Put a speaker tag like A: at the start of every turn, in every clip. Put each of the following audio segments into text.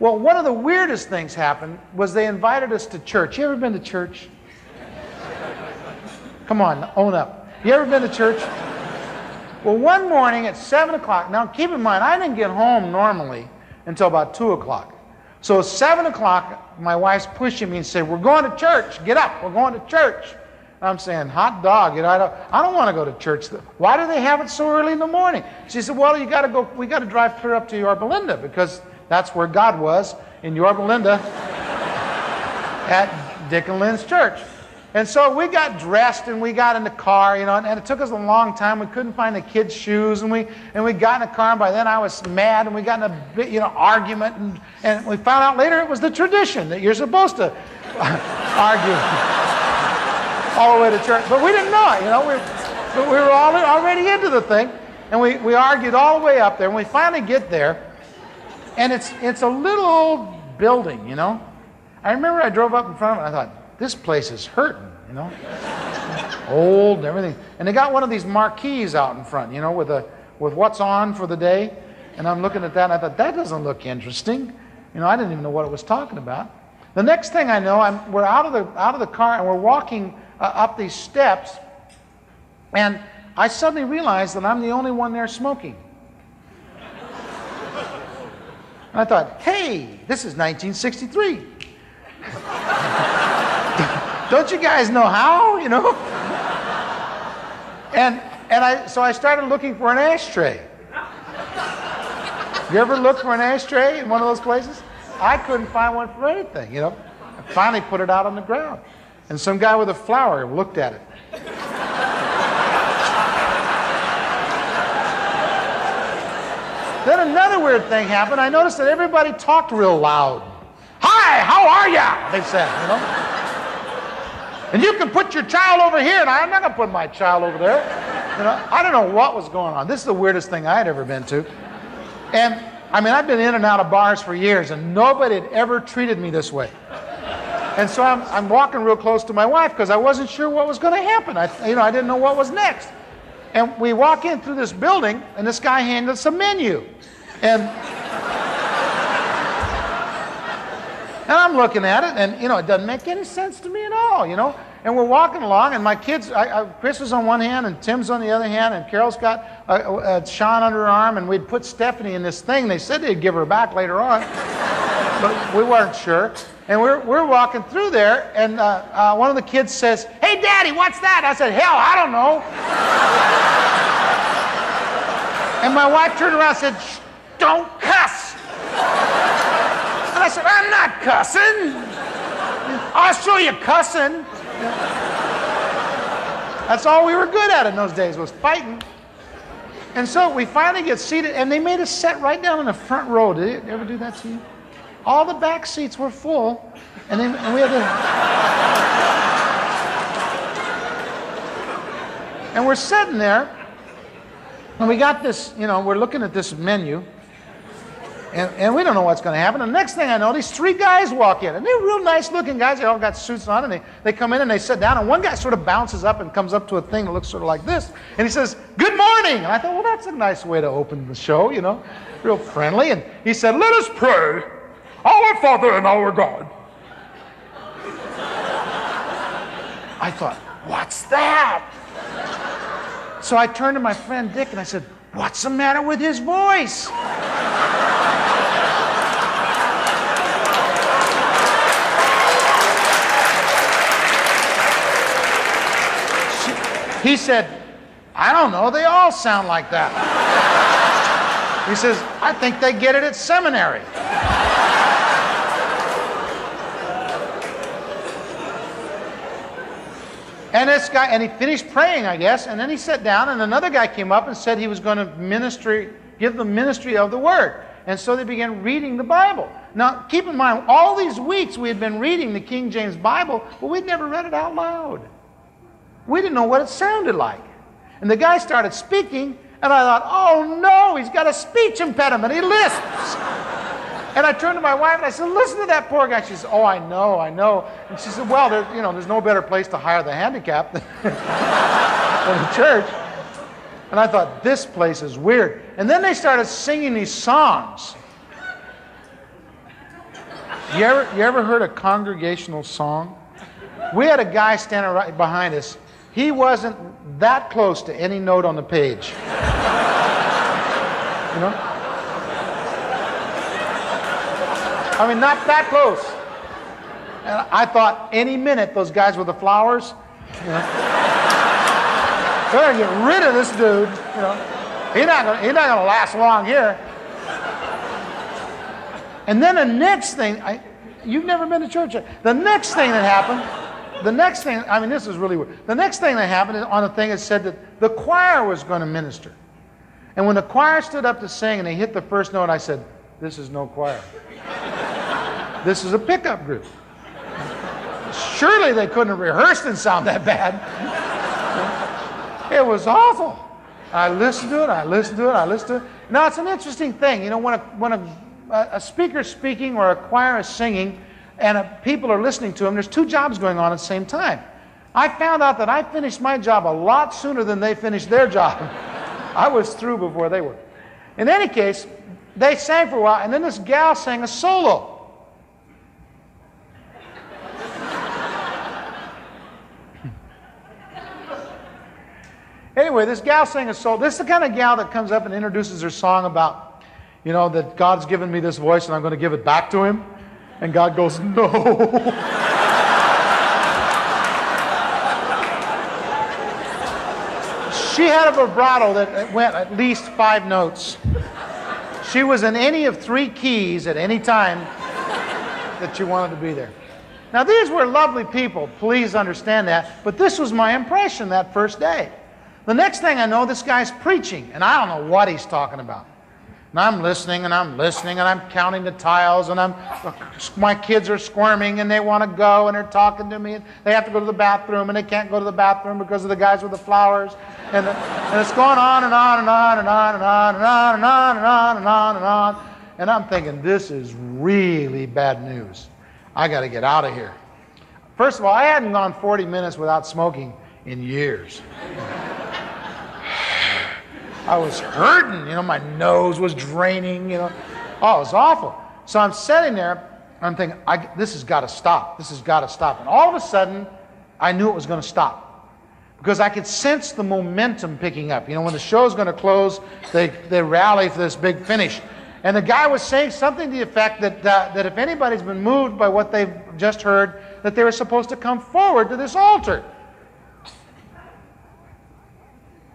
A: Well, one of the weirdest things happened was they invited us to church. You ever been to church? Come on, own up. You ever been to church? Well, one morning at 7 o'clock, now keep in mind, I didn't get home normally until about 2 o'clock. So at 7 o'clock, my wife's pushing me and saying, we're going to church, get up, we're going to church. I'm saying, hot dog, you know, I don't want to go to church. Why do they have it so early in the morning? She said, well, we got to drive clear up to Yorba Linda because that's where God was, in Yorba Linda at Dick and Lynn's church. And so we got dressed and we got in the car, you know, and it took us a long time. We couldn't find the kids' shoes, and we got in the car, and by then I was mad, and we got in a big, you know, argument, and we found out later it was the tradition that you're supposed to argue all the way to church. But we didn't know it, you know. We were already into the thing, and we argued all the way up there, and we finally get there, and it's a little old building, you know. I remember I drove up in front of it, and I thought, this place is hurting, you know. Old and everything. And they got one of these marquees out in front, you know, with what's on for the day. And I'm looking at that, and I thought, that doesn't look interesting. You know, I didn't even know what it was talking about. The next thing I know, we're out of the car, and we're walking up these steps, and I suddenly realized that I'm the only one there smoking. And I thought, hey, this is 1963. Don't you guys know how, you know? So I started looking for an ashtray. You ever look for an ashtray in one of those places? I couldn't find one for anything, you know. I finally put it out on the ground. And some guy with a flower looked at it. Then another weird thing happened. I noticed that everybody talked real loud. Hi, how are ya? They said, you know. And you can put your child over here, and I'm not going to put my child over there. You know, I don't know what was going on. This is the weirdest thing I had ever been to. And, I mean, I've been in and out of bars for years, and nobody had ever treated me this way. And so I'm walking real close to my wife because I wasn't sure what was going to happen. I didn't know what was next. And we walk in through this building, and this guy handed us a menu. And I'm looking at it, and, you know, it doesn't make any sense to me at all, you know. And we're walking along, and my kids, Chris was on one hand, and Tim's on the other hand, and Carol's got Sean under her arm, and we'd put Stephanie in this thing. They said they'd give her back later on, but we weren't sure. And we're walking through there, and one of the kids says, hey, Daddy, what's that? I said, hell, I don't know. And my wife turned around and said, shh, don't cuss. And I said, I'm not cussing. I'll show you cussing. That's all we were good at in those days, was fighting. And so we finally get seated, and they made us sit right down in the front row. Did they ever do that to you? All the back seats were full, and we had to... And we're sitting there, and we got this, you know, we're looking at this menu, and we don't know what's going to happen. And the next thing I know, these three guys walk in, and they're real nice-looking guys. They all got suits on, and they come in and they sit down, and one guy sort of bounces up and comes up to a thing that looks sort of like this, and he says, good morning. And I thought, well, that's a nice way to open the show, you know, real friendly. And he said, let us pray. Our Father and our God. I thought, what's that? So I turned to my friend Dick and I said, what's the matter with his voice? He said, I don't know, they all sound like that. He says, I think they get it at seminary. And this guy, and he finished praying, I guess, and then he sat down, and another guy came up and said he was going to give the ministry of the Word. And so they began reading the Bible. Now, keep in mind, all these weeks we had been reading the King James Bible, but we'd never read it out loud. We didn't know what it sounded like. And the guy started speaking, and I thought, oh no, he's got a speech impediment, he lisps. And I turned to my wife and I said, listen to that poor guy. She said, oh, I know. And she said, well, there's no better place to hire the handicapped than the church. And I thought, this place is weird. And then they started singing these songs. You ever heard a congregational song? We had a guy standing right behind us. He wasn't that close to any note on the page. You know? I mean, not that close. And I thought any minute those guys with the flowers, you know, they're gonna get rid of this dude. You know, he's not gonna last long here. And then the next thing, you've never been to church yet. The next thing that happened, I mean, this is really weird. The next thing that happened on the thing, it said that the choir was going to minister. And when the choir stood up to sing and they hit the first note, I said, this is no choir. This is a pickup group. Surely they couldn't have rehearsed and sound that bad. It was awful. I listened to it. Now, it's an interesting thing. You know, when a speaker's speaking or a choir is singing and people are listening to them, there's two jobs going on at the same time. I found out that I finished my job a lot sooner than they finished their job. I was through before they were. In any case, they sang for a while, and then this gal sang a solo. Anyway, this gal sang a solo. This is the kind of gal that comes up and introduces her song about, you know, that God's given me this voice and I'm going to give it back to him. And God goes, no. She had a vibrato that went at least 5 notes. She was in any of 3 keys at any time that you wanted to be there. Now, these were lovely people, please understand that, but this was my impression that first day. The next thing I know, this guy's preaching, and I don't know what he's talking about. And I'm listening, and I'm counting the tiles, and my kids are squirming, and they want to go, and they're talking to me, and they have to go to the bathroom, and they can't go to the bathroom because of the guys with the flowers. And it's going on and on and on and on and on and on and on and on and on and on. And I'm thinking, this is really bad news. I got to get out of here. First of all, I hadn't gone 40 minutes without smoking in years. I was hurting, you know, my nose was draining, you know. Oh, it was awful. So I'm sitting there, I'm thinking, this has got to stop. This has got to stop. And all of a sudden, I knew it was going to stop. Because I could sense the momentum picking up. You know, when the show's going to close, they rally for this big finish. And the guy was saying something to the effect that if anybody's been moved by what they've just heard, that they were supposed to come forward to this altar.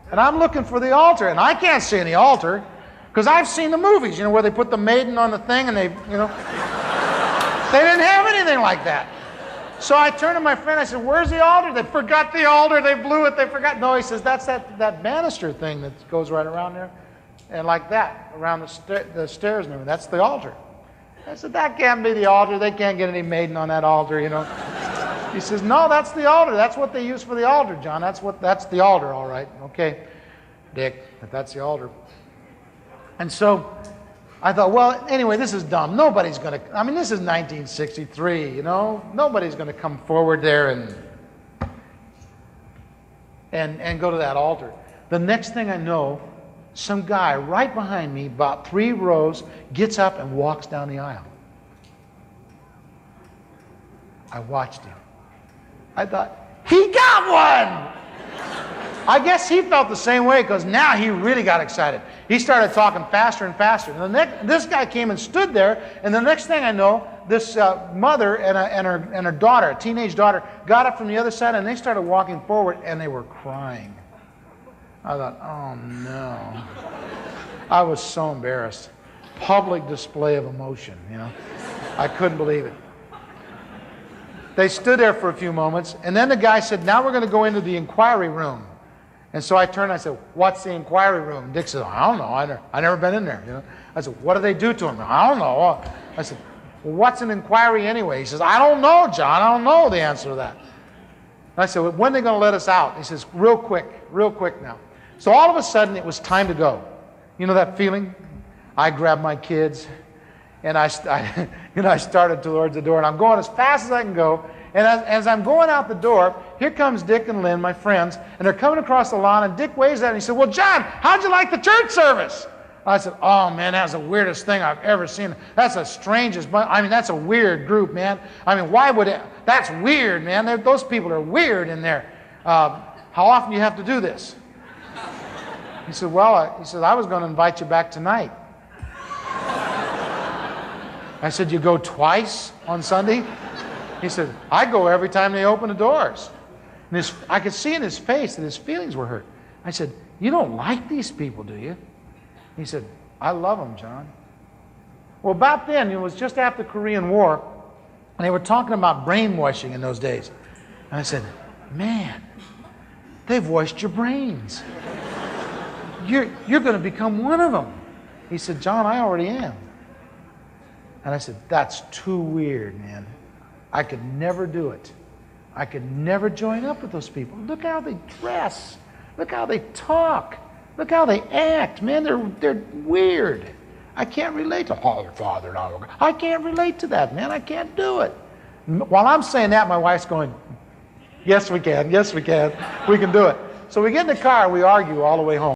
A: And I'm looking for the altar, and I can't see any altar, because I've seen the movies, you know, where they put the maiden on the thing, and they didn't have anything like that. So I turned to my friend, I said, where's the altar? They forgot the altar, they blew it, they forgot. No, he says, that's that banister thing that goes right around there, and like that, around the stairs and everything. That's the altar. I said, that can't be the altar, they can't get any maiden on that altar, you know. He says, no, that's the altar. That's what they use for the altar, John. That's the altar, all right. Okay, Dick, if that's the altar. And so I thought, well, anyway, this is dumb. Nobody's going to, this is 1963, you know. Nobody's going to come forward there and go to that altar. The next thing I know, some guy right behind me, about 3 rows, gets up and walks down the aisle. I watched him. I thought, he got one! I guess he felt the same way, because now he really got excited. He started talking faster and faster. And this guy came and stood there, and the next thing I know, this mother and her daughter, a teenage daughter, got up from the other side, and they started walking forward, and they were crying. I thought, oh no. I was so embarrassed. Public display of emotion, you know. I couldn't believe it. They stood there for a few moments, and then the guy said, now we're going to go into the inquiry room. And so I turned and I said, what's the inquiry room? And Dick said, I don't know. I've never been in there. You know? I said, what do they do to him? I don't know. I said, well, what's an inquiry anyway? He says, I don't know, John. I don't know the answer to that. And I said, well, when are they going to let us out? He says, real quick now. So all of a sudden, it was time to go. You know that feeling? I grabbed my kids, and I started towards the door, and I'm going as fast as I can go. And as I'm going out the door, here comes Dick and Lynn, my friends, and they're coming across the lawn, and Dick waves at me and he said, well, John, how'd you like the church service? I said, oh, man, that's the weirdest thing I've ever seen. That's the strangest, that's a weird group, man. Why would it? That's weird, man. Those people are weird in there. How often do you have to do this? He said, well, I was going to invite you back tonight. I said, you go twice on Sunday? He said, I go every time they open the doors. And I could see in his face that his feelings were hurt. I said, you don't like these people, do you? He said, I love them, John. Well, about then, it was just after the Korean War, and they were talking about brainwashing in those days. And I said, man, they've washed your brains. You're going to become one of them. He said, John, I already am. And I said, that's too weird, man. I could never do it. I could never join up with those people. Look how they dress. Look how they talk. Look how they act. Man, they're weird. I can't relate to Father and all. I can't relate to that, man. I can't do it. While I'm saying that, my wife's going, yes, we can. Yes, we can. We can do it. So we get in the car, we argue all the way home.